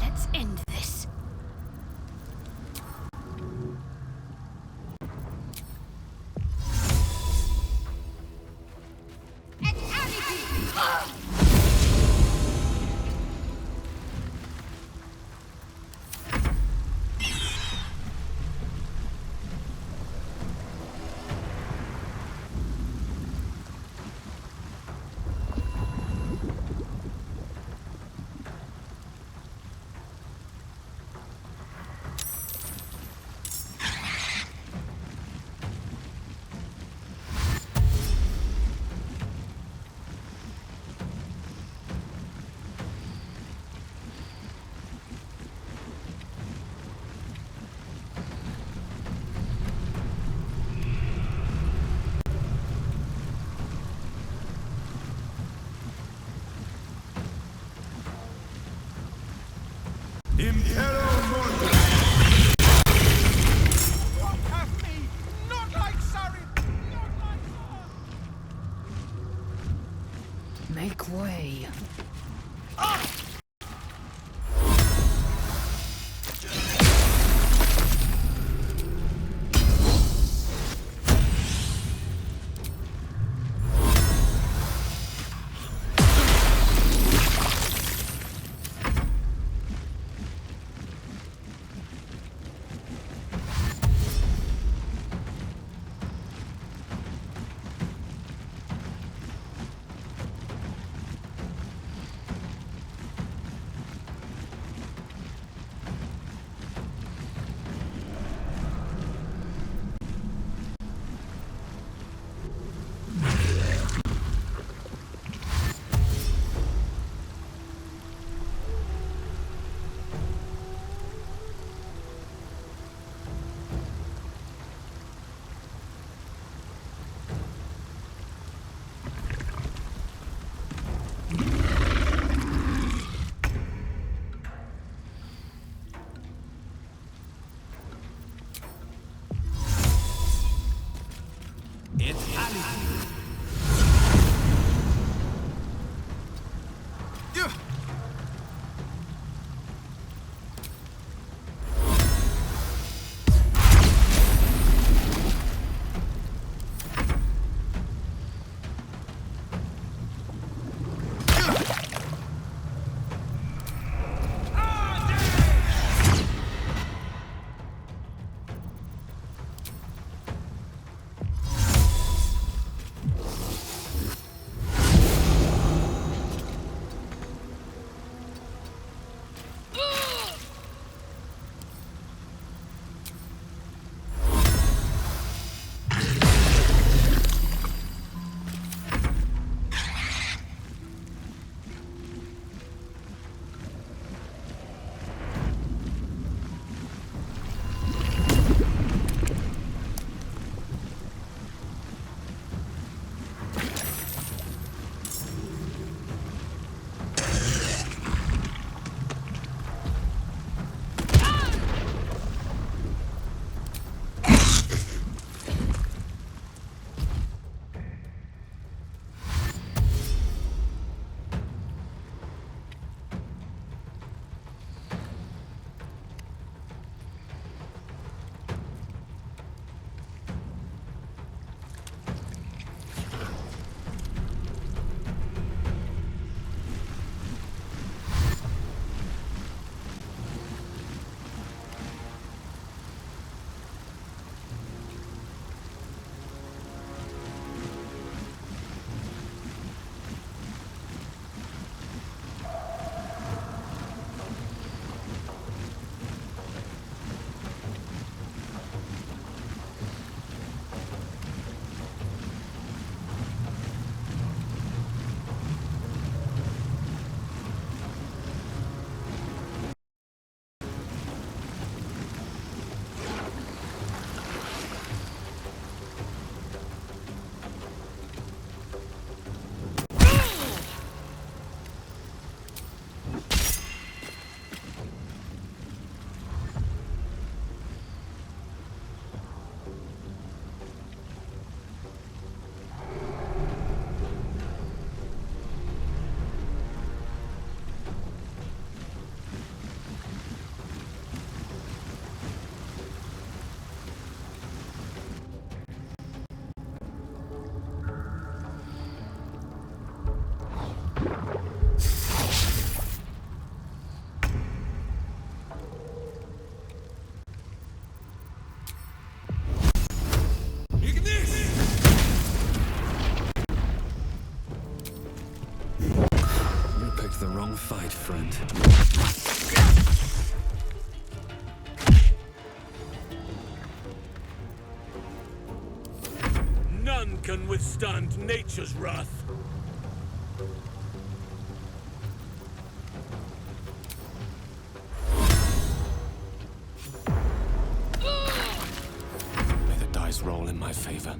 Let's end this. can withstand nature's wrath. May the dice roll in my favor.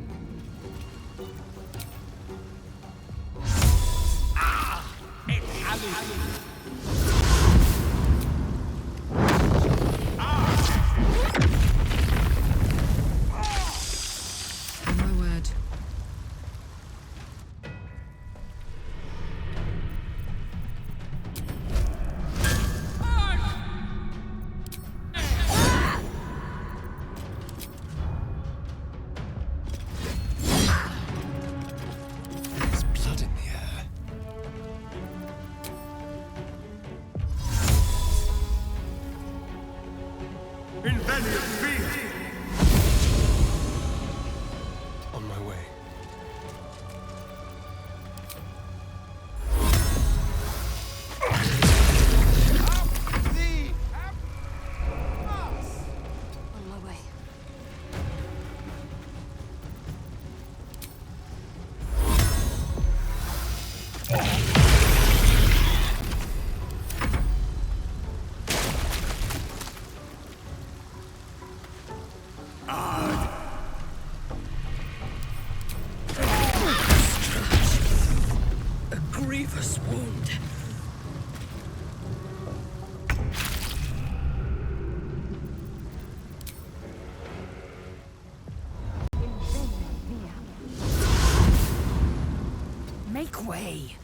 My word. There's blood in the air. On my way. On my way. A grievous wound. Make way.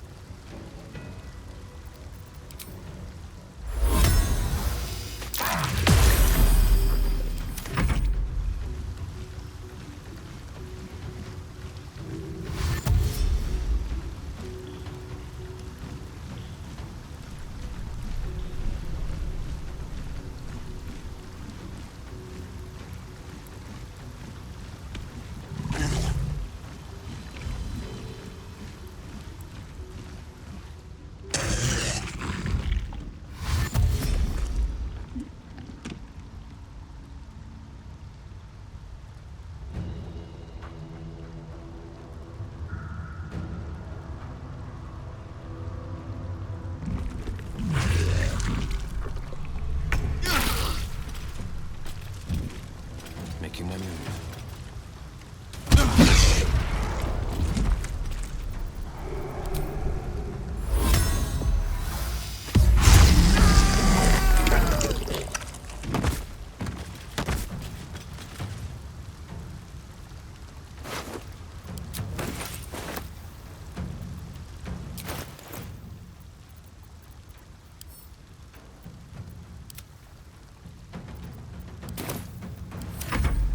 Making my move.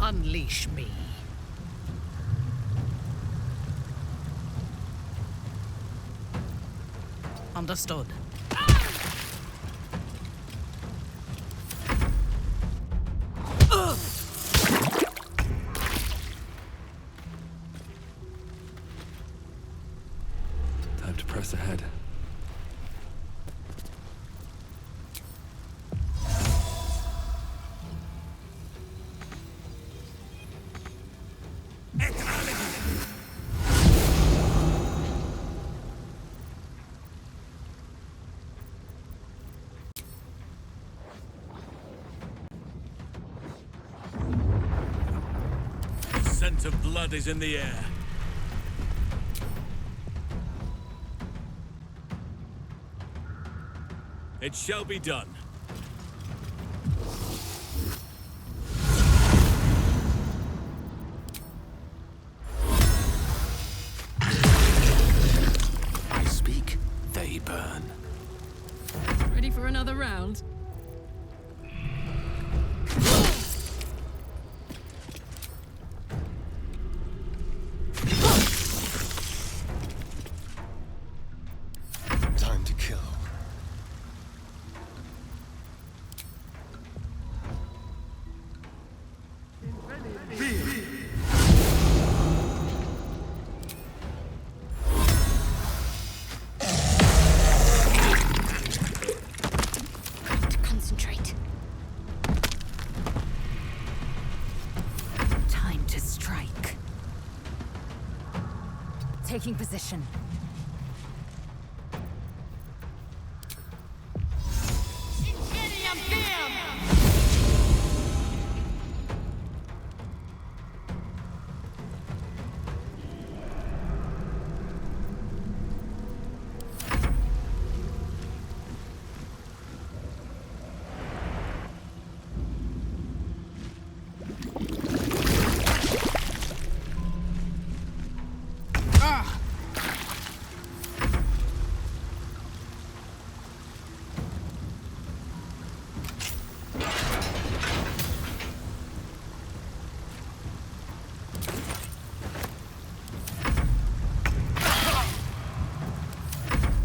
Unleash me. Understood. Time to press ahead. The scent of blood is in the air. It shall be done. I speak, they burn. Ready for another round? Time to kill. taking position.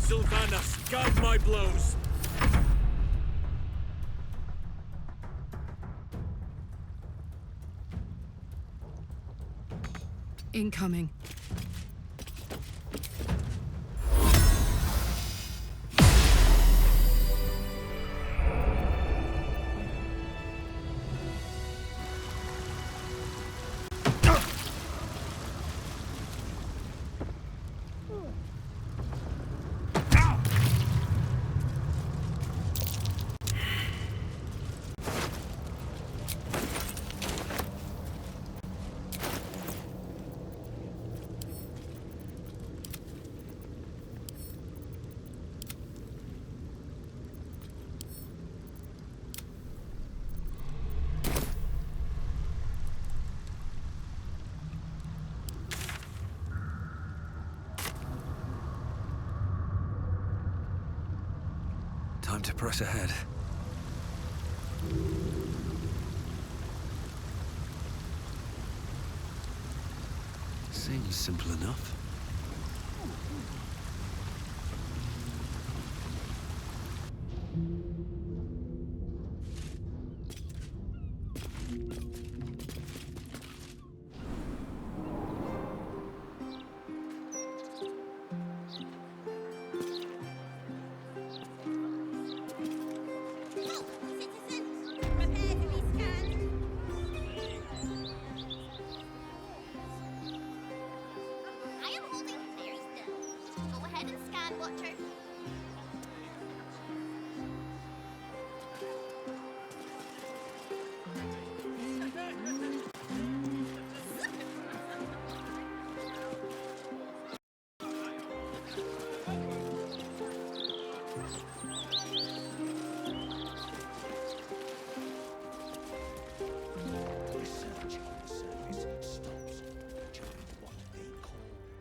Sylvanas, guide my blows. Incoming. Time to press ahead. Seems simple enough.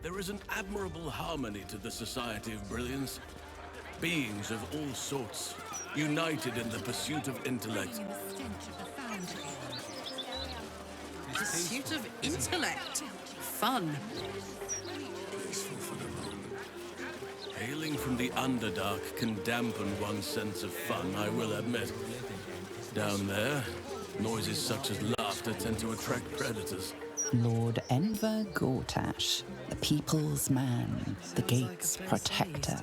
There is an admirable harmony to the Society of Brilliance. Beings of all sorts, united in the pursuit of intellect. Pursuit of intellect. Fun. Hailing from the Underdark can dampen one's sense of fun, I will admit. Down there, noises such as laughter tend to attract predators. Lord Enver Gortash, the people's man, the gate's protector.